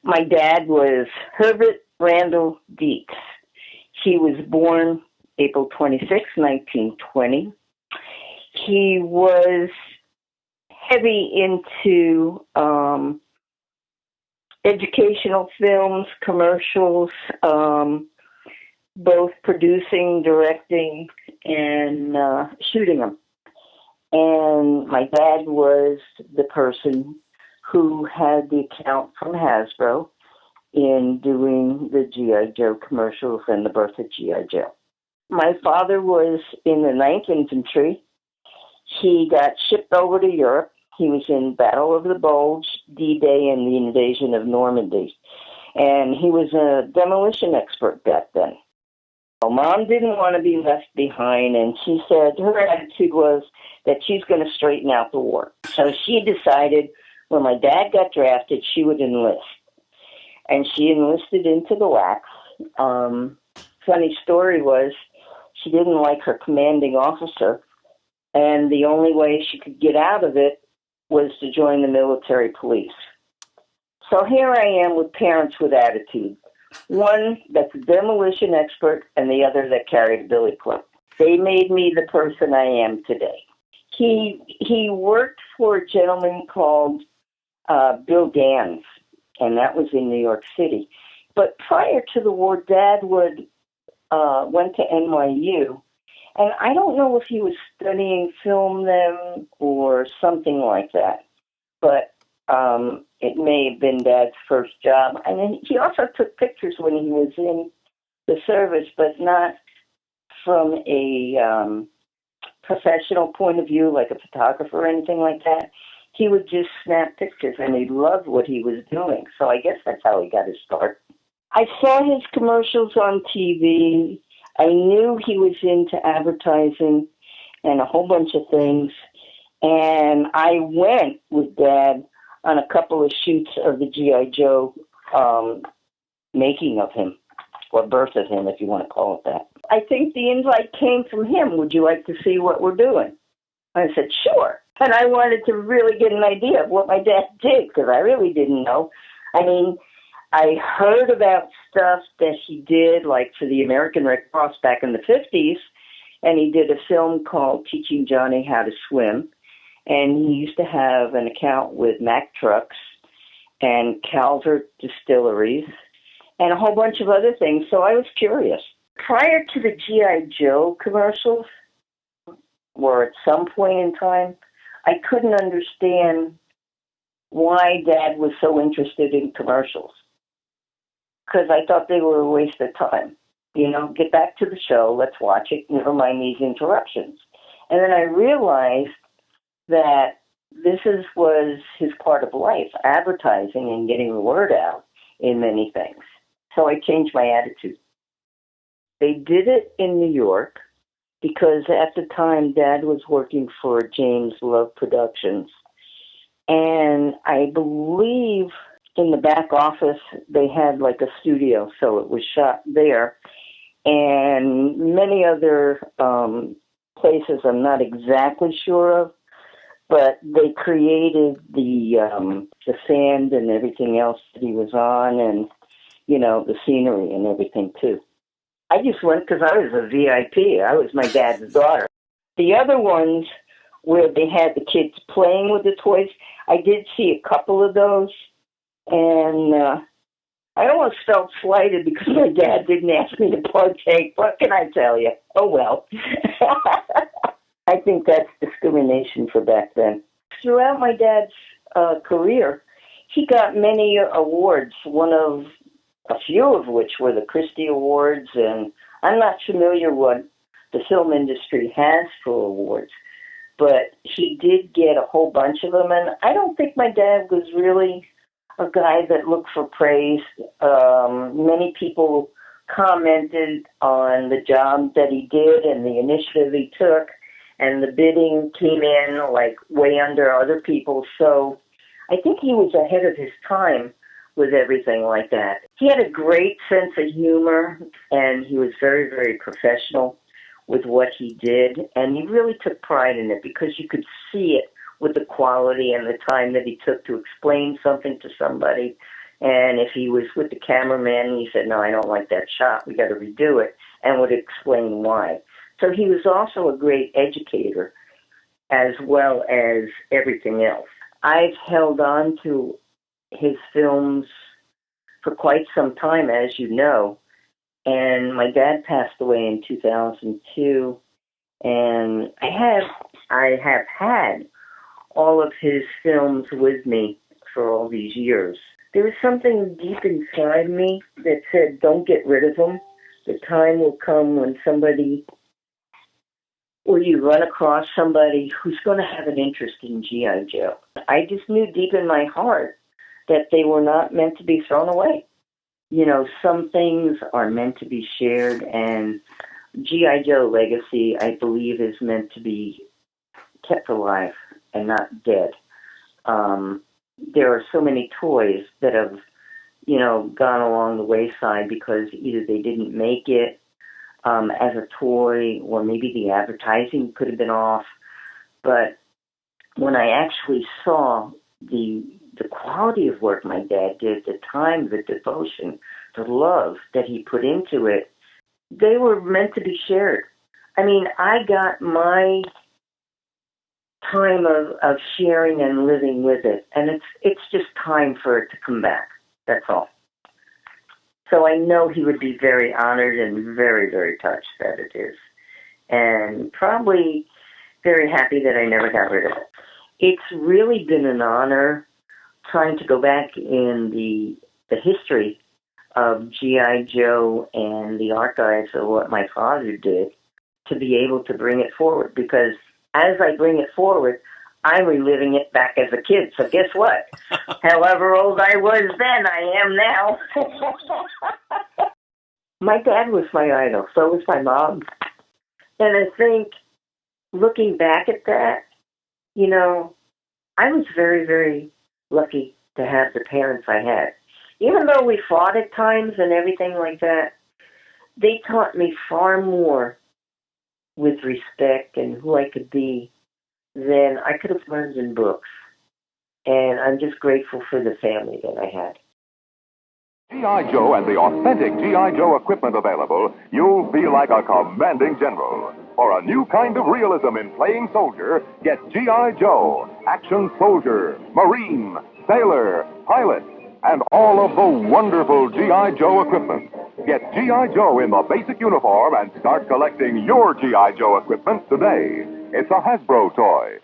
My dad was Herbert Randall Dietz. He was born April 26, 1920. He was heavy into educational films, commercials, both producing, directing, and shooting them. And my dad was the person who had the account from Hasbro in doing the G.I. Joe commercials and the birth of G.I. Joe. My father was in the Ninth Infantry. He got shipped over to Europe. He was in Battle of the Bulge, D-Day, and the invasion of Normandy. And he was a demolition expert back then. Well, Mom didn't want to be left behind, and she said her attitude was that she's going to straighten out the war. So she decided when my dad got drafted, she would enlist. And she enlisted into the WACs. Funny story was she didn't like her commanding officer, and the only way she could get out of it was to join the military police. So here I am with parents with attitude. One that's a demolition expert and the other that carried a billy club. They made me the person I am today. He worked for a gentleman called Bill Gans, and that was in New York City. But prior to the war, Dad went to NYU, and I don't know if he was studying film then or something like that, but it may have been Dad's first job. And then he also took pictures when he was in the service, but not from a professional point of view, like a photographer or anything like that. He would just snap pictures, and he loved what he was doing. So I guess that's how he got his start. I saw his commercials on TV. I knew he was into advertising and a whole bunch of things. And I went with Dad on a couple of shoots of the G.I. Joe making of him, or birth of him, if you want to call it that. I think the invite came from him. Would you like to see what we're doing? I said, sure. And I wanted to really get an idea of what my dad did, because I really didn't know. I mean, I heard about stuff that he did, like for the American Red Cross back in the 50s, and he did a film called Teaching Johnny How to Swim. And he used to have an account with Mack Trucks and Calvert Distilleries and a whole bunch of other things, so I was curious. Prior to the G.I. Joe commercials, or at some point in time, I couldn't understand why Dad was so interested in commercials, because I thought they were a waste of time. You know, get back to the show, let's watch it, never mind these interruptions. And then I realized that was his part of life, advertising and getting the word out in many things. So I changed my attitude. They did it in New York because at the time Dad was working for James Love Productions. And I believe in the back office they had like a studio, so it was shot there. And many other places I'm not exactly sure of, but they created the sand and everything else that he was on, and, you know, the scenery and everything, too. I just went because I was a VIP. I was my dad's daughter. The other ones where they had the kids playing with the toys, I did see a couple of those, and I almost felt slighted because my dad didn't ask me to partake. What can I tell you? Oh, well. I think that's discrimination for back then. Throughout my dad's career, he got many awards, a few of which were the Christie Awards, and I'm not familiar what the film industry has for awards, but he did get a whole bunch of them, and I don't think my dad was really a guy that looked for praise. Many people commented on the job that he did and the initiative he took, and the bidding came in like way under other people. So I think he was ahead of his time with everything like that. He had a great sense of humor, and he was very, very professional with what he did, and he really took pride in it because you could see it with the quality and the time that he took to explain something to somebody And if he was with the cameraman, he said, no, I don't like that shot, we got to redo it, and would explain why. So he was also a great educator as well as everything else. I've held on to his films for quite some time, as you know, and my dad passed away in 2002, and I have had all of his films with me for all these years. There was something deep inside me that said, don't get rid of them. The time will come when somebody, or you run across somebody who's going to have an interest in G.I. Joe. I just knew deep in my heart that they were not meant to be thrown away. You know, some things are meant to be shared, and G.I. Joe legacy, I believe, is meant to be kept alive and not dead. There are so many toys that have, you know, gone along the wayside because either they didn't make it as a toy, or maybe the advertising could have been off. But when I actually saw the quality of work my dad did, the time, the devotion, the love that he put into it, they were meant to be shared. I mean, I got my time of sharing and living with it, and it's just time for it to come back. That's all. So I know he would be very honored and very, very touched that it is, and probably very happy that I never got rid of it. It's really been an honor trying to go back in the history of G.I. Joe and the archives of what my father did to be able to bring it forward, because as I bring it forward, I'm reliving it back as a kid. So guess what? However old I was then, I am now. My dad was my idol. So was my mom. And I think looking back at that, you know, I was very, very lucky to have the parents I had. Even though we fought at times and everything like that, they taught me far more with respect and who I could be than I could have learned in books. And I'm just grateful for the family that I had. G.I. Joe and the authentic G.I. Joe equipment available, you'll feel like a commanding general. For a new kind of realism in playing soldier, get G.I. Joe, action soldier, marine, sailor, pilot, and all of the wonderful G.I. Joe equipment. Get G.I. Joe in the basic uniform and start collecting your G.I. Joe equipment today. It's a Hasbro toy.